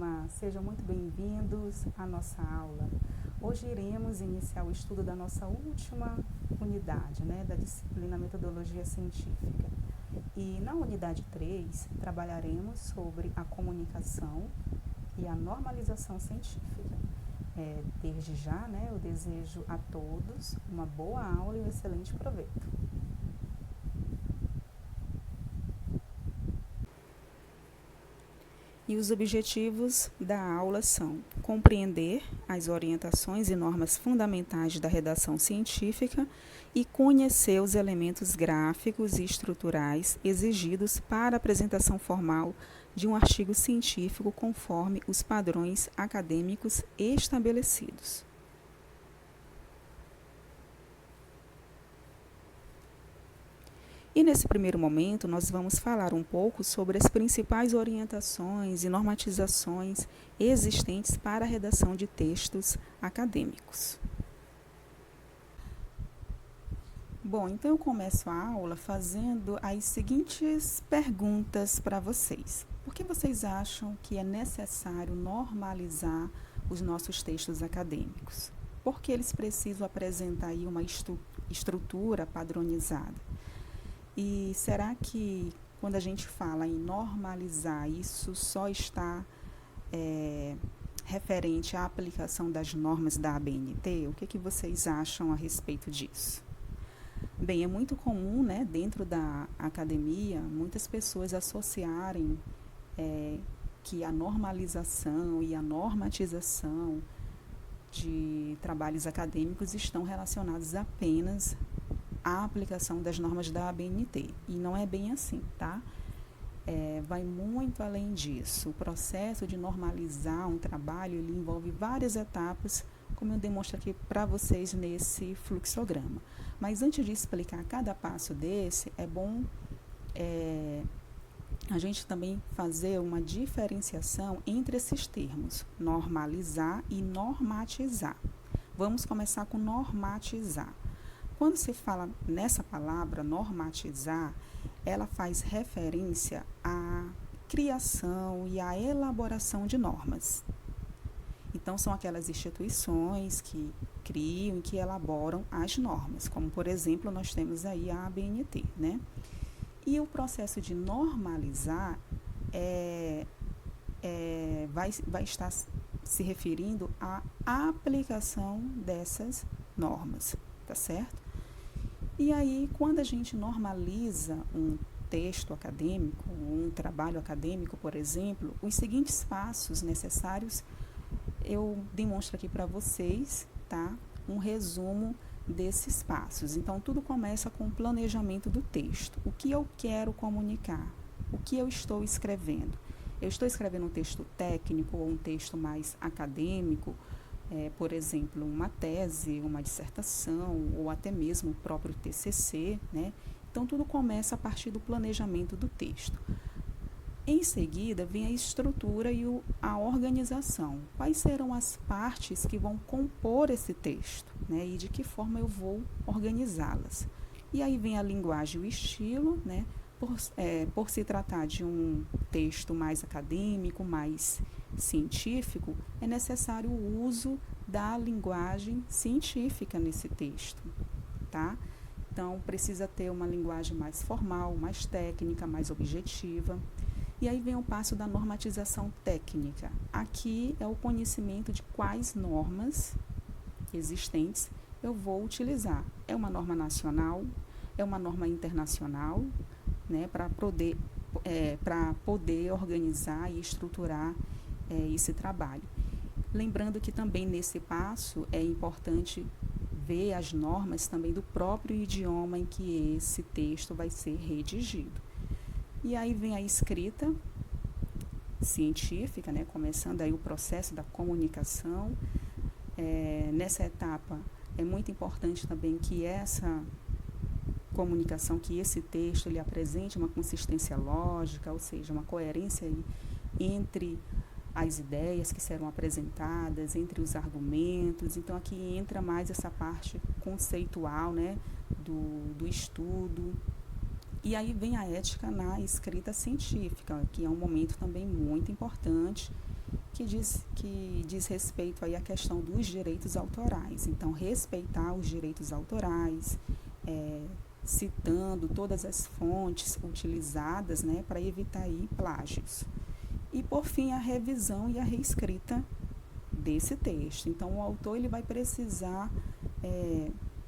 turma, sejam muito bem-vindos à nossa aula. Hoje iremos iniciar o estudo da nossa última unidade, da disciplina Metodologia Científica. E na unidade 3, trabalharemos sobre a comunicação e a normalização científica. Desde já, eu desejo a todos uma boa aula e um excelente proveito. E os objetivos da aula são compreender as orientações e normas fundamentais da redação científica e conhecer os elementos gráficos e estruturais exigidos para a apresentação formal de um artigo científico conforme os padrões acadêmicos estabelecidos. E nesse primeiro momento, nós vamos falar um pouco sobre as principais orientações e normatizações existentes para a redação de textos acadêmicos. Bom, então eu começo a aula fazendo as seguintes perguntas para vocês. Por que vocês acham que é necessário normalizar os nossos textos acadêmicos? Por que eles precisam apresentar aí uma estrutura padronizada? E será que quando a gente fala em normalizar, isso só está referente à aplicação das normas da ABNT? O que vocês acham a respeito disso? Bem, é muito comum, dentro da academia, muitas pessoas associarem que a normalização e a normatização de trabalhos acadêmicos estão relacionados apenas a aplicação das normas da ABNT. E não é bem assim, tá? Vai muito além disso. O processo de normalizar um trabalho, ele envolve várias etapas, como eu demonstro aqui para vocês nesse fluxograma. Mas antes de explicar cada passo desse, é bom a gente também fazer uma diferenciação entre esses termos, normalizar e normatizar. Vamos começar com normatizar. Quando se fala nessa palavra, normatizar, ela faz referência à criação e à elaboração de normas. Então, são aquelas instituições que criam e que elaboram as normas, como, por exemplo, nós temos aí a ABNT, E o processo de normalizar vai estar se referindo à aplicação dessas normas, tá certo? E aí, quando a gente normaliza um texto acadêmico, um trabalho acadêmico, por exemplo, os seguintes passos necessários eu demonstro aqui para vocês, tá? Um resumo desses passos. Então, tudo começa com o planejamento do texto. O que eu quero comunicar? O que eu estou escrevendo? Eu estou escrevendo um texto técnico ou um texto mais acadêmico, por exemplo, uma tese, uma dissertação ou até mesmo o próprio TCC, Então, tudo começa a partir do planejamento do texto. Em seguida, vem a estrutura e a organização. Quais serão as partes que vão compor esse texto, e de que forma eu vou organizá-las. E aí vem a linguagem e o estilo, por se tratar de um texto mais acadêmico, mais científico, é necessário o uso da linguagem científica nesse texto, tá? Então, precisa ter uma linguagem mais formal, mais técnica, mais objetiva. E aí vem o passo da normatização técnica. Aqui é o conhecimento de quais normas existentes eu vou utilizar. É uma norma nacional, é uma norma internacional, para poder organizar e estruturar esse trabalho. Lembrando que também nesse passo é importante ver as normas também do próprio idioma em que esse texto vai ser redigido. E aí vem a escrita científica, começando aí o processo da comunicação. Nessa etapa é muito importante também que essa comunicação, que esse texto ele apresente uma consistência lógica, ou seja, uma coerência aí entre as ideias que serão apresentadas, entre os argumentos. Então, aqui entra mais essa parte conceitual, do estudo. E aí vem a ética na escrita científica, que é um momento também muito importante, que que diz respeito aí à questão dos direitos autorais. Então, respeitar os direitos autorais, citando todas as fontes utilizadas, né, para evitar aí plágios. E, por fim, a revisão e a reescrita desse texto. Então, o autor ele vai precisar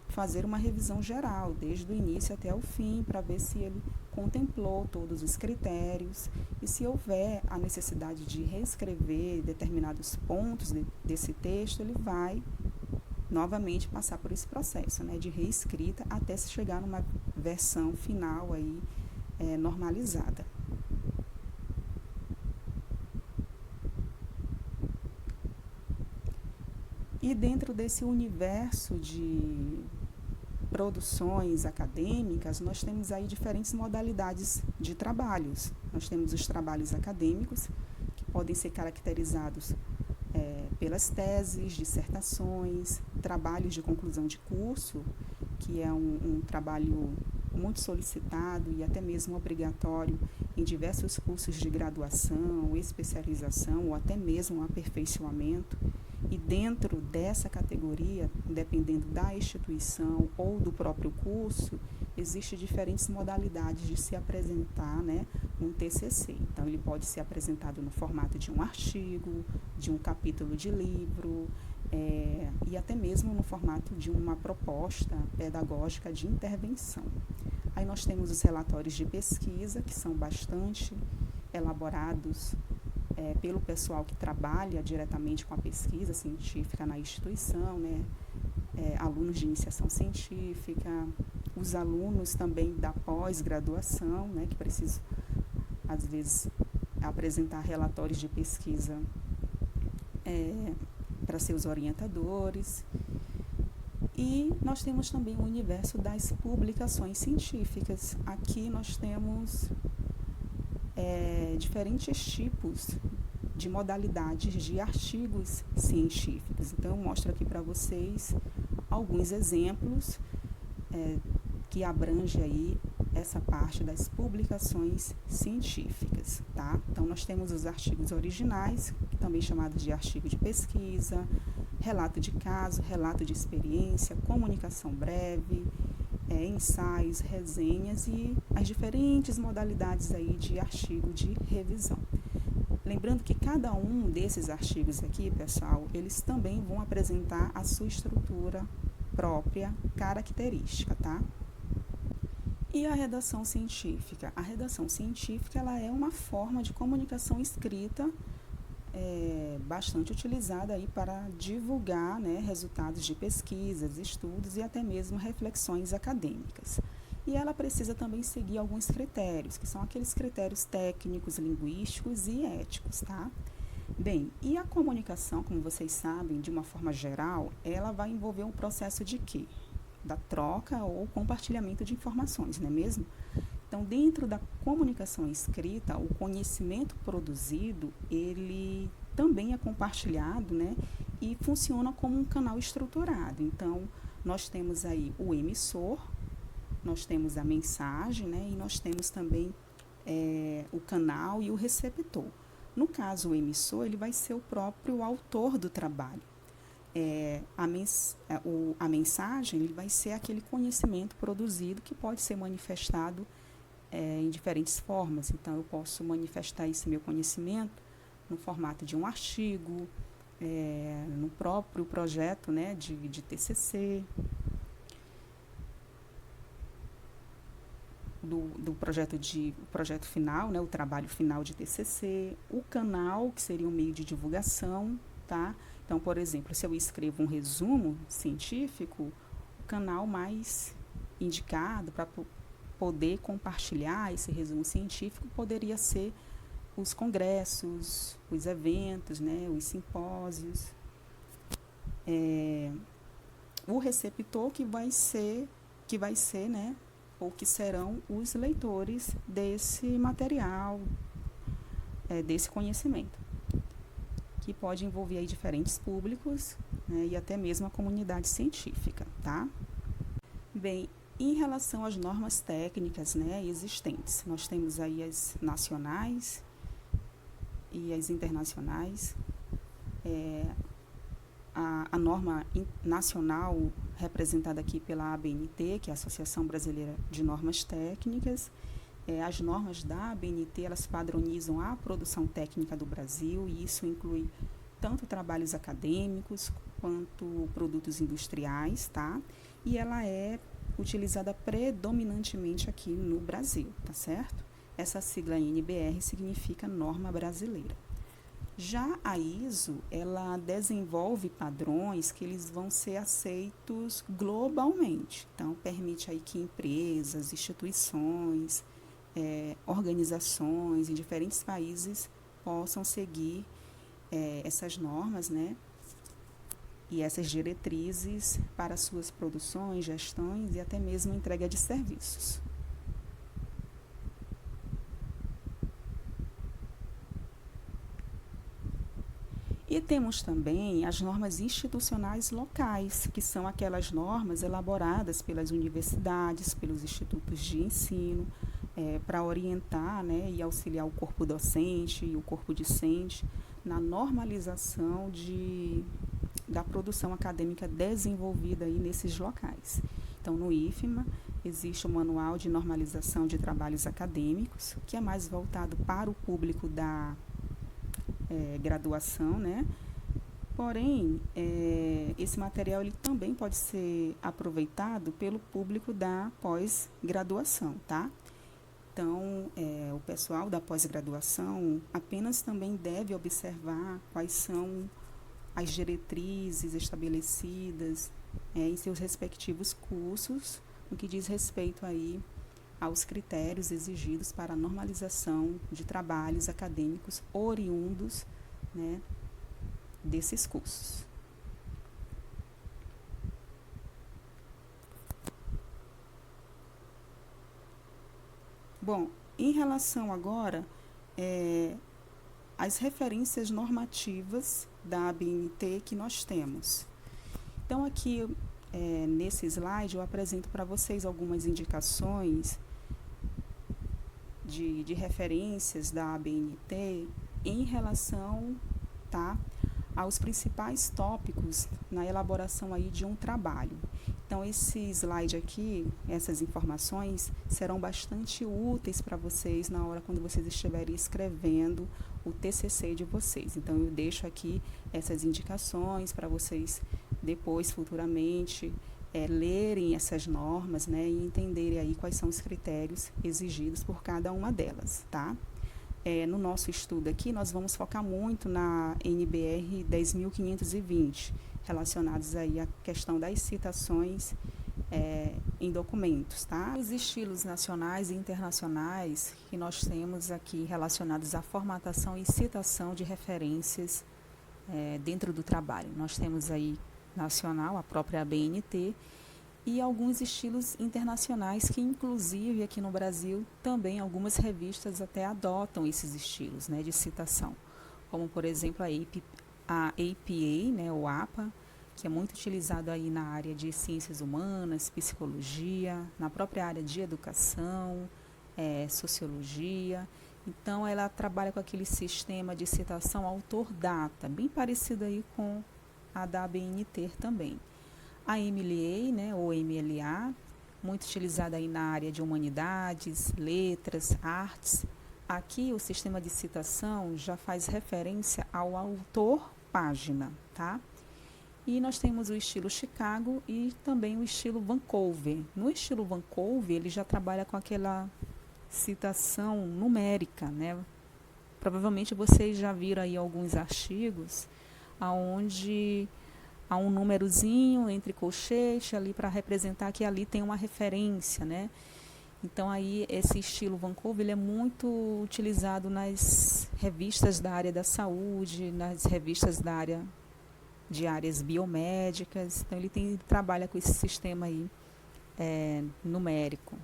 fazer uma revisão geral, desde o início até o fim, para ver se ele contemplou todos os critérios e se houver a necessidade de reescrever determinados pontos desse texto, ele vai novamente passar por esse processo, né, de reescrita até se chegar numa versão final aí, normalizada. E dentro desse universo de produções acadêmicas, nós temos aí diferentes modalidades de trabalhos. Nós temos os trabalhos acadêmicos, que podem ser caracterizados pelas teses, dissertações, trabalhos de conclusão de curso, que é um trabalho muito solicitado e até mesmo obrigatório em diversos cursos de graduação, especialização ou até mesmo aperfeiçoamento. E dentro dessa categoria, dependendo da instituição ou do próprio curso, existem diferentes modalidades de se apresentar, né, um TCC. Então, ele pode ser apresentado no formato de um artigo, de um capítulo de livro, e até mesmo no formato de uma proposta pedagógica de intervenção. Aí nós temos os relatórios de pesquisa, que são bastante elaborados pelo pessoal que trabalha diretamente com a pesquisa científica na instituição, né? Alunos de iniciação científica, os alunos também da pós-graduação, né? Que precisam, às vezes, apresentar relatórios de pesquisa para seus orientadores. E nós temos também o universo das publicações científicas. Aqui nós temos diferentes tipos de modalidades de artigos científicos. Então, eu mostro aqui para vocês alguns exemplos que abrangem aí essa parte das publicações científicas, tá? Então, nós temos os artigos originais, também chamados de artigo de pesquisa, relato de caso, relato de experiência, comunicação breve, ensaios, resenhas e as diferentes modalidades aí de artigo de revisão. Lembrando que cada um desses artigos aqui, pessoal, eles também vão apresentar a sua estrutura própria, característica, tá? E a redação científica? A redação científica, ela é uma forma de comunicação escrita bastante utilizada aí para divulgar, né, resultados de pesquisas, estudos e até mesmo reflexões acadêmicas. E ela precisa também seguir alguns critérios, que são aqueles critérios técnicos, linguísticos e éticos, tá? Bem, e a comunicação, como vocês sabem, de uma forma geral, ela vai envolver um processo de quê? Da troca ou compartilhamento de informações, não é mesmo? Então, dentro da comunicação escrita, o conhecimento produzido, ele também é compartilhado, né? E funciona como um canal estruturado. Então, nós temos aí o emissor, nós temos a mensagem, né? E nós temos também o canal e o receptor. No caso, o emissor, ele vai ser o próprio autor do trabalho. A mensagem, ele vai ser aquele conhecimento produzido que pode ser manifestado em diferentes formas. Então, eu posso manifestar esse meu conhecimento no formato de um artigo, no próprio projeto, né, de TCC, do projeto final, né, o trabalho final de TCC, o canal, que seria um meio de divulgação, tá? Então, por exemplo, se eu escrevo um resumo científico, o canal mais indicado para poder compartilhar esse resumo científico poderia ser os congressos, os eventos, né, os simpósios. O receptor que vai ser, né, ou que serão os leitores desse material, desse conhecimento, que pode envolver aí diferentes públicos, né, e até mesmo a comunidade científica, tá? Bem, em relação às normas técnicas, né, existentes, nós temos aí as nacionais e as internacionais. a norma nacional representada aqui pela ABNT, que é a Associação Brasileira de Normas Técnicas. As normas da ABNT, elas padronizam a produção técnica do Brasil, e isso inclui tanto trabalhos acadêmicos quanto produtos industriais, tá? E ela é utilizada predominantemente aqui no Brasil, tá certo? Essa sigla NBR significa Norma Brasileira. Já a ISO, ela desenvolve padrões que eles vão ser aceitos globalmente. Então, permite aí que empresas, instituições, organizações em diferentes países possam seguir essas normas, né? E essas diretrizes para suas produções, gestões e até mesmo entrega de serviços. E temos também as normas institucionais locais, que são aquelas normas elaboradas pelas universidades, pelos institutos de ensino, para orientar, né, e auxiliar o corpo docente e o corpo discente na normalização da produção acadêmica desenvolvida aí nesses locais. Então, no IFMA, existe o Manual de Normalização de Trabalhos Acadêmicos, que é mais voltado para o público da graduação, né? Porém, esse material ele também pode ser aproveitado pelo público da pós-graduação, tá? Então, o pessoal da pós-graduação apenas também deve observar quais são as diretrizes estabelecidas em seus respectivos cursos, no que diz respeito aí aos critérios exigidos para a normalização de trabalhos acadêmicos oriundos, né, desses cursos. Bom, em relação agora às referências normativas da ABNT que nós temos. Então, aqui nesse slide eu apresento para vocês algumas indicações de referências da ABNT em relação, tá, aos principais tópicos na elaboração aí de um trabalho. Então, esse slide aqui, essas informações serão bastante úteis para vocês na hora quando vocês estiverem escrevendo o TCC de vocês. Então, eu deixo aqui essas indicações para vocês depois, futuramente, lerem essas normas, né, e entenderem aí quais são os critérios exigidos por cada uma delas, tá? No nosso estudo aqui, nós vamos focar muito na NBR 10.520, relacionados aí à questão das citações em documentos, tá? Os estilos nacionais e internacionais que nós temos aqui relacionados à formatação e citação de referências dentro do trabalho. Nós temos aí nacional, a própria ABNT, e alguns estilos internacionais que, inclusive, aqui no Brasil, também algumas revistas até adotam esses estilos, né, de citação, como, por exemplo, a APA, né, o APA, que é muito utilizado aí na área de ciências humanas, psicologia, na própria área de educação, sociologia. Então, ela trabalha com aquele sistema de citação autor-data, bem parecido aí com a da ABNT também. A MLA, né, ou MLA, muito utilizada aí na área de humanidades, letras, artes. Aqui o sistema de citação já faz referência ao autor-página, tá? E nós temos o estilo Chicago e também o estilo Vancouver. No estilo Vancouver, ele já trabalha com aquela citação numérica, né? Provavelmente vocês já viram aí alguns artigos onde há um númerozinho entre colchete ali para representar que ali tem uma referência, né? Então, aí, esse estilo Vancouver ele é muito utilizado nas revistas da área da saúde, nas revistas da área de áreas biomédicas. Então, ele trabalha com esse sistema aí numérico.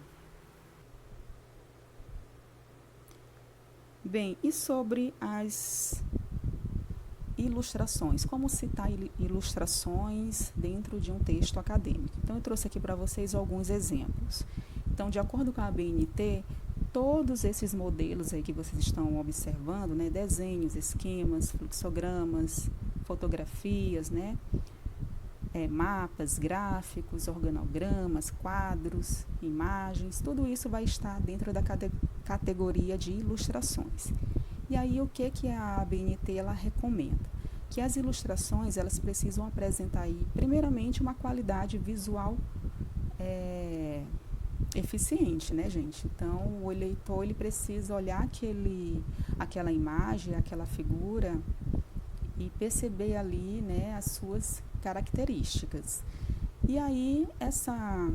Bem, e sobre as ilustrações? Como citar ilustrações dentro de um texto acadêmico? Então, eu trouxe aqui para vocês alguns exemplos. Então, de acordo com a ABNT, todos esses modelos aí que vocês estão observando, né, desenhos, esquemas, fluxogramas, fotografias, né? Mapas, gráficos, organogramas, quadros, imagens, tudo isso vai estar dentro da categoria de ilustrações. E aí o que a ABNT ela recomenda? Que as ilustrações elas precisam apresentar aí, primeiramente, uma qualidade visual eficiente, né, gente? Então o eleitor ele precisa olhar aquela imagem, aquela figura e perceber ali, né, as suas características. E aí essa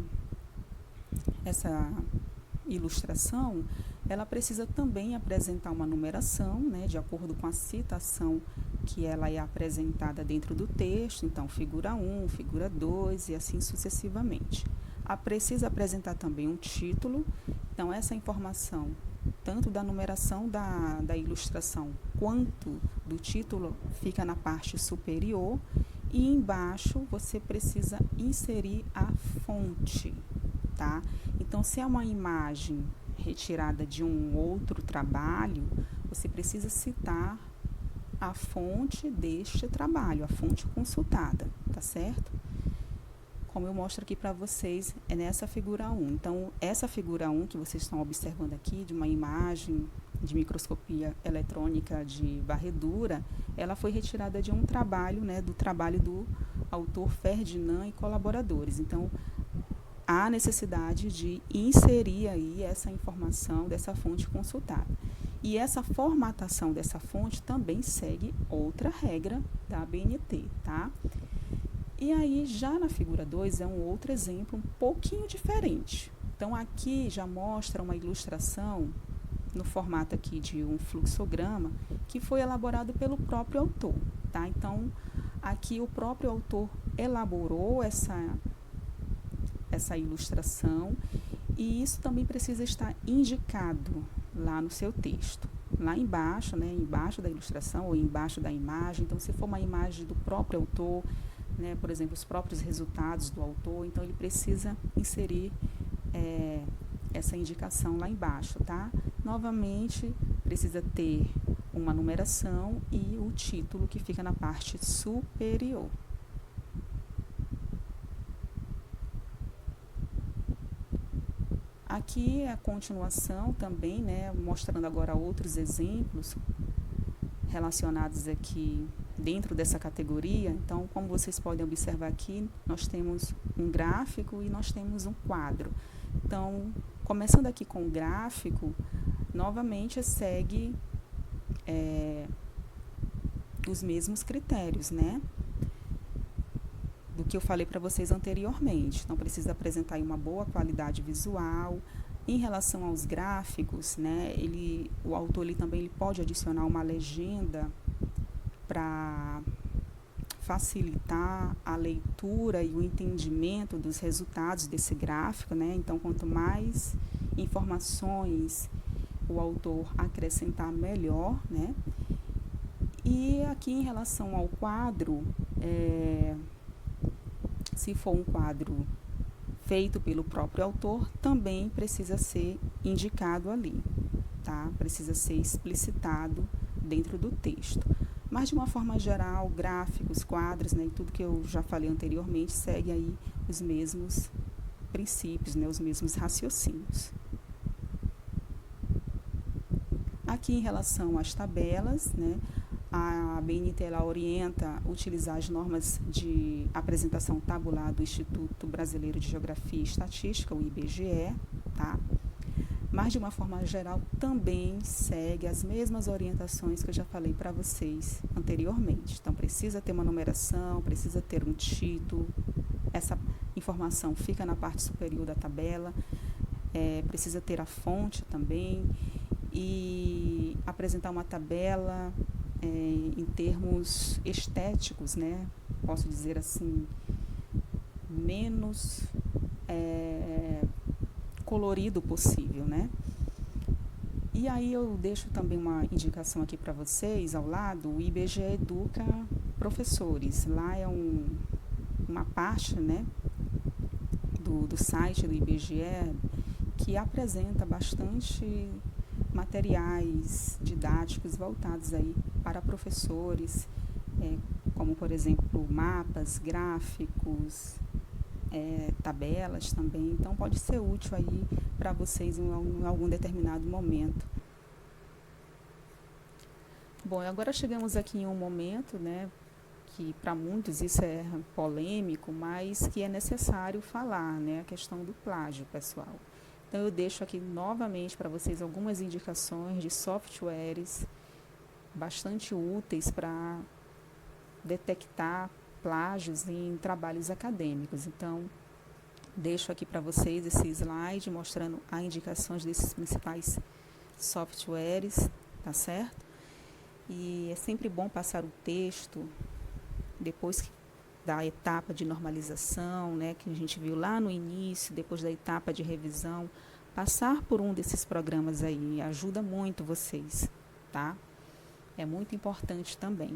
ilustração ela precisa também apresentar uma numeração, né, de acordo com a citação que ela é apresentada dentro do texto, então figura 1, figura 2 e assim sucessivamente. Precisa apresentar também um título, então essa informação, tanto da numeração da ilustração quanto do título, fica na parte superior e embaixo você precisa inserir a fonte, tá? Então, se é uma imagem retirada de um outro trabalho, você precisa citar a fonte deste trabalho, a fonte consultada, tá certo? Como eu mostro aqui para vocês, é nessa figura 1. Então, essa figura 1 que vocês estão observando aqui, de uma imagem de microscopia eletrônica de varredura, ela foi retirada de um trabalho, né, do trabalho do autor Ferdinand e colaboradores. Então, há necessidade de inserir aí essa informação dessa fonte consultada. E essa formatação dessa fonte também segue outra regra da ABNT, tá? E aí, já na figura 2, é um outro exemplo um pouquinho diferente. Então, aqui já mostra uma ilustração no formato aqui de um fluxograma que foi elaborado pelo próprio autor, tá? Então, aqui o próprio autor elaborou essa ilustração e isso também precisa estar indicado lá no seu texto. Lá embaixo, né, embaixo da ilustração ou embaixo da imagem. Então, se for uma imagem do próprio autor, né, por exemplo, os próprios resultados do autor, então ele precisa inserir essa indicação lá embaixo, tá? Novamente, precisa ter uma numeração e o título que fica na parte superior. Aqui é a continuação também, né, mostrando agora outros exemplos relacionados aqui dentro dessa categoria. Então, como vocês podem observar aqui, nós temos um gráfico e nós temos um quadro. Então, começando aqui com o gráfico, novamente segue os mesmos critérios, né, do que eu falei para vocês anteriormente. Então, precisa apresentar aí uma boa qualidade visual. Em relação aos gráficos, né, o autor também pode adicionar uma legenda para facilitar a leitura e o entendimento dos resultados desse gráfico, né? Então, quanto mais informações o autor acrescentar, melhor, né? E aqui em relação ao quadro, se for um quadro feito pelo próprio autor, também precisa ser indicado ali, tá? Precisa ser explicitado dentro do texto. Mas, de uma forma geral, gráficos, quadros, né, e tudo que eu já falei anteriormente, segue aí os mesmos princípios, né, os mesmos raciocínios. Aqui, em relação às tabelas, né, a ABNT ela orienta utilizar as normas de apresentação tabular do Instituto Brasileiro de Geografia e Estatística, o IBGE, tá? Mas, de uma forma geral, também segue as mesmas orientações que eu já falei para vocês anteriormente. Então, precisa ter uma numeração, precisa ter um título, essa informação fica na parte superior da tabela, precisa ter a fonte também e apresentar uma tabela em termos estéticos, né? Posso dizer assim, menos colorido possível, né? E aí eu deixo também uma indicação aqui para vocês ao lado. O IBGE educa professores. Lá é uma parte, né, do site do IBGE que apresenta bastante materiais didáticos voltados aí para professores como por exemplo mapas, gráficos, tabelas também. Então pode ser útil aí para vocês em algum determinado momento. Bom, agora chegamos aqui em um momento, né, que para muitos isso é polêmico, mas que é necessário falar, né, a questão do plágio, pessoal. Então eu deixo aqui novamente para vocês algumas indicações de softwares bastante úteis para detectar plágios em trabalhos acadêmicos. Então, deixo aqui para vocês esse slide mostrando as indicações desses principais softwares, tá certo? E é sempre bom passar o texto depois da etapa de normalização, né, que a gente viu lá no início, depois da etapa de revisão, passar por um desses programas aí ajuda muito vocês, tá? É muito importante também.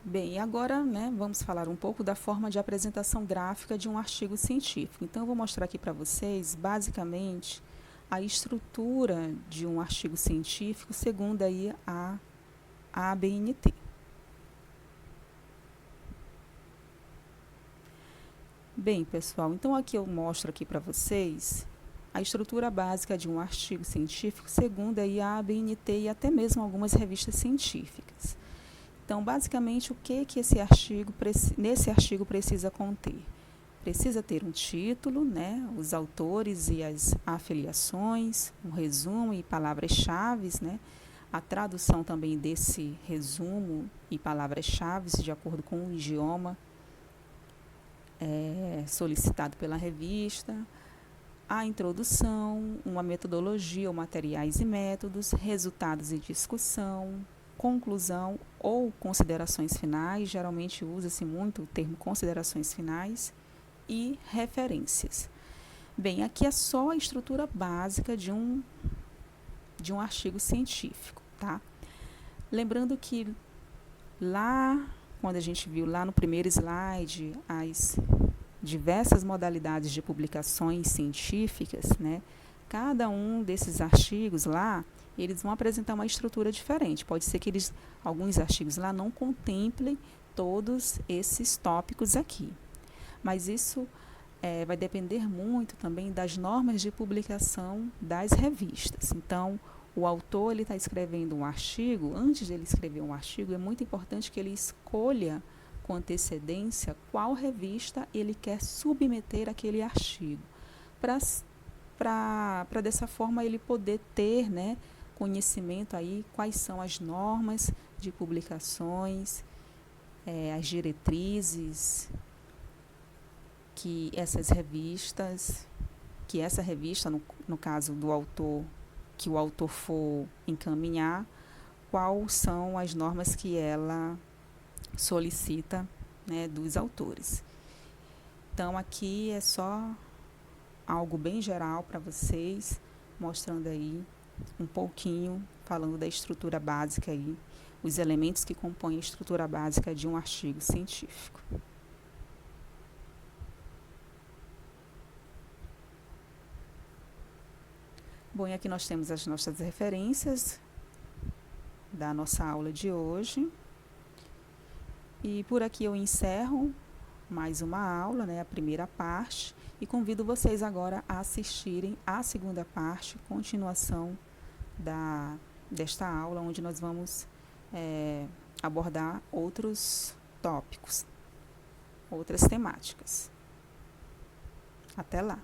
Bem, e agora, né, vamos falar um pouco da forma de apresentação gráfica de um artigo científico. Então, eu vou mostrar aqui para vocês, basicamente, a estrutura de um artigo científico segundo aí a ABNT. Bem, pessoal, então aqui eu mostro aqui para vocês a estrutura básica de um artigo científico segundo aí a ABNT e até mesmo algumas revistas científicas. Então, basicamente, o que nesse artigo precisa conter? Precisa ter um título, né, os autores e as afiliações, um resumo e palavras-chave, né, a tradução também desse resumo e palavras-chave de acordo com o idioma solicitado pela revista, a introdução, uma metodologia ou materiais e métodos, resultados e discussão, conclusão ou considerações finais, geralmente usa-se muito o termo considerações finais, e referências. Bem, aqui é só a estrutura básica de um artigo científico, tá? Lembrando que lá, quando a gente viu lá no primeiro slide, as diversas modalidades de publicações científicas, né? Cada um desses artigos lá, eles vão apresentar uma estrutura diferente. Pode ser que alguns artigos lá não contemplem todos esses tópicos aqui. Mas isso vai depender muito também das normas de publicação das revistas. Então, o autor ele está escrevendo um artigo, antes de ele escrever um artigo, é muito importante que ele escolha com antecedência qual revista ele quer submeter aquele artigo, para dessa forma ele poder ter, né, conhecimento aí quais são as normas de publicações, as diretrizes que essa revista, no caso do autor, que o autor for encaminhar, quais são as normas que ela solicita, né, dos autores. Então, aqui é só algo bem geral para vocês, mostrando aí um pouquinho, falando da estrutura básica aí, os elementos que compõem a estrutura básica de um artigo científico. Bom, e aqui nós temos as nossas referências da nossa aula de hoje. E por aqui eu encerro mais uma aula, né, a primeira parte, e convido vocês agora a assistirem a segunda parte, continuação desta aula, onde nós vamos abordar outros tópicos, outras temáticas. Até lá!